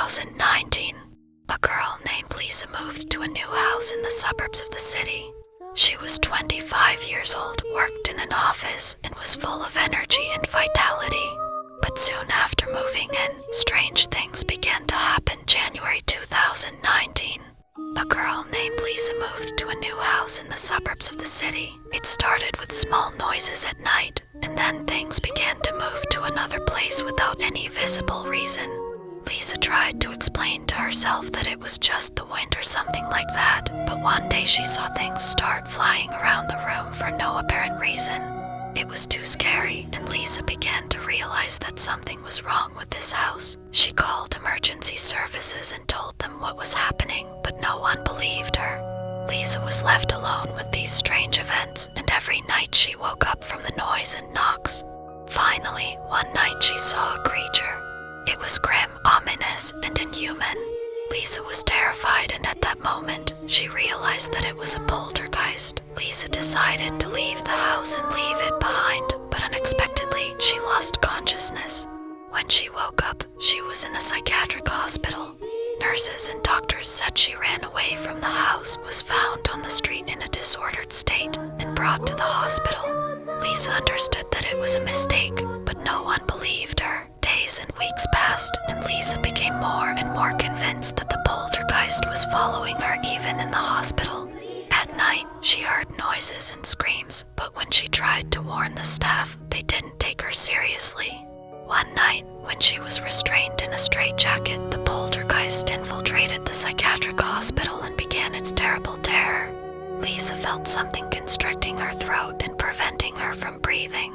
2019, a girl named Lisa moved to a new house in the suburbs of the city. She was 25 years old, worked in an office, and was full of energy and vitality. But soon after moving in, strange things began to happen. January 2019. A girl named Lisa moved to a new house in the suburbs of the city. It started with small noises at night, and then things began to move to another place without any visible reason. Lisa tried to explain to herself that it was just the wind or something like that, but one day she saw things start flying around the room for no apparent reason. It was too scary, and Lisa began to realize that something was wrong with this house. She called emergency services and told them what was happening, but no one believed her. Lisa was left alone with these strange events, and every night she woke up from the noise and knocks. Finally, one night she saw a creature. It was grim, ominous, and inhuman. Lisa was terrified, and at that moment, she realized that it was a poltergeist. Lisa decided to leave the house and leave it behind, but unexpectedly, she lost consciousness. When she woke up, she was in a psychiatric hospital. Nurses and doctors said she ran away from the house, was found on the street in a disordered state, and brought to the hospital. Lisa understood that it was a mistake, but no one believed her. Days and weeks passed, and Lisa became more and more convinced that the poltergeist was following her even in the hospital. At night, she heard noises and screams, but when she tried to warn the staff, they didn't take her seriously. One night, when she was restrained in a straitjacket, the poltergeist infiltrated the psychiatric hospital and began its terrible terror. Lisa felt something constricting her throat and preventing her from breathing.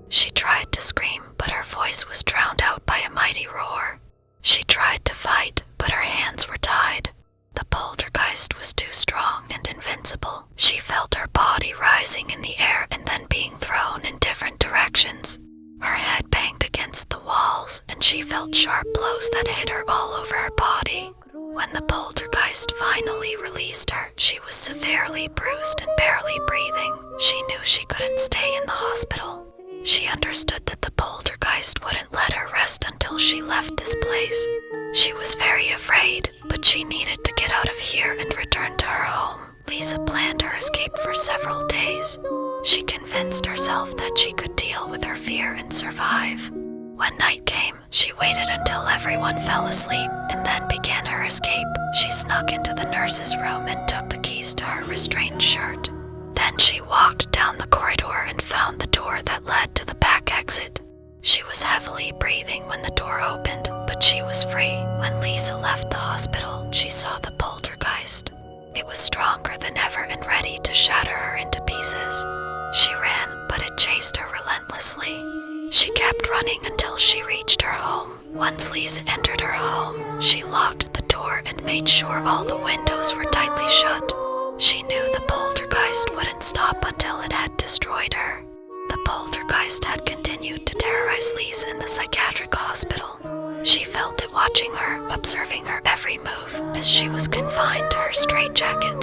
She tried to scream, but her voice was drowned out by a mighty roar. She tried to fight, but her hands were tied. The poltergeist was too strong and invincible. She felt her body rising in the air and then being thrown in different directions. Her head banged against the walls, and she felt sharp blows that hit her all over her body. When the poltergeist finally released her, she was severely bruised and barely breathing. She knew she couldn't stay in the hospital. She understood that the poltergeist wouldn't let her rest until she left this place. She was very afraid, but she needed to get out of here and return to her home. Lisa planned her escape for several days. She convinced herself that she could deal with her fear and survive. When night came, she waited until everyone fell asleep and then began her escape. She snuck into the nurse's room and took the keys to her restrained shirt. Then she walked down the corridor and found the door that led to the back exit. She was heavily breathing when the door opened, but she was free. When Lisa left the hospital, she saw the poltergeist. It was stronger than ever and ready to shatter her into pieces. She ran, but it chased her relentlessly. She kept running until she reached her home. Once Lisa entered her home, she locked the door and made sure all the windows were tightly shut. She knew the poltergeist wouldn't stop until it had destroyed her. The poltergeist had continued to terrorize Lisa in the psychiatric hospital. She felt it watching her, observing her every move as she was confined to her straitjacket.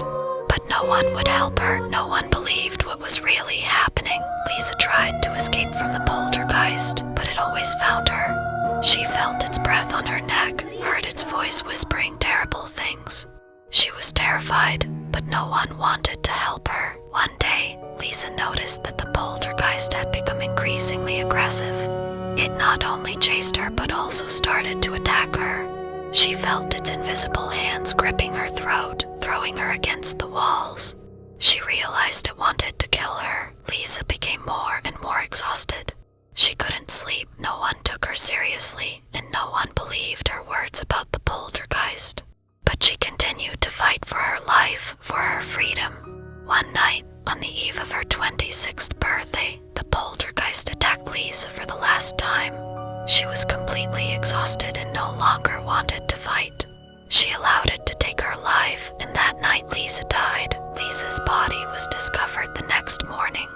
But no one would help her. No one believed what was really happening. Lisa tried to escape from the poltergeist, but it always found her. She felt its breath on her neck, heard its voice whispering terrible things. She was terrified, but no one wanted to help her. One day, Lisa noticed that the poltergeist had become increasingly aggressive. It not only chased her, but also started to attack her. She felt its invisible hands gripping her throat, throwing her against the walls. She realized it wanted to kill her. Lisa became more and more exhausted. She couldn't sleep, no one took her seriously, and no one believed her words about the poltergeist. But she continued to fight for her life, for her freedom. One night, on the eve of her 26th birthday, the poltergeist attacked Lisa for the last time. She was completely exhausted and no longer wanted to fight. She allowed it to take her life, and that night Lisa died. Lisa's body was discovered the next morning.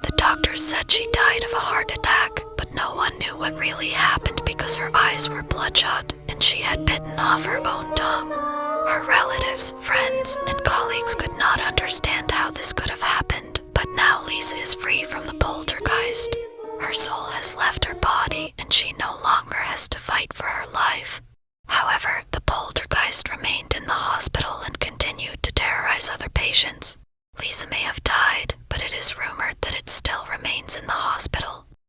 The doctors said she died of a heart attack, but no one knew what really happened because her eyes were bloodshot and she had bitten off her own tongue. Her relatives, friends, and colleagues could not understand how this could have happened, but now Lisa is free from the poltergeist. Her soul has left her body and she no longer has to fight for her life. However, the terrorize other patients. Lisa may have died, but it is rumored that it still remains in the hospital.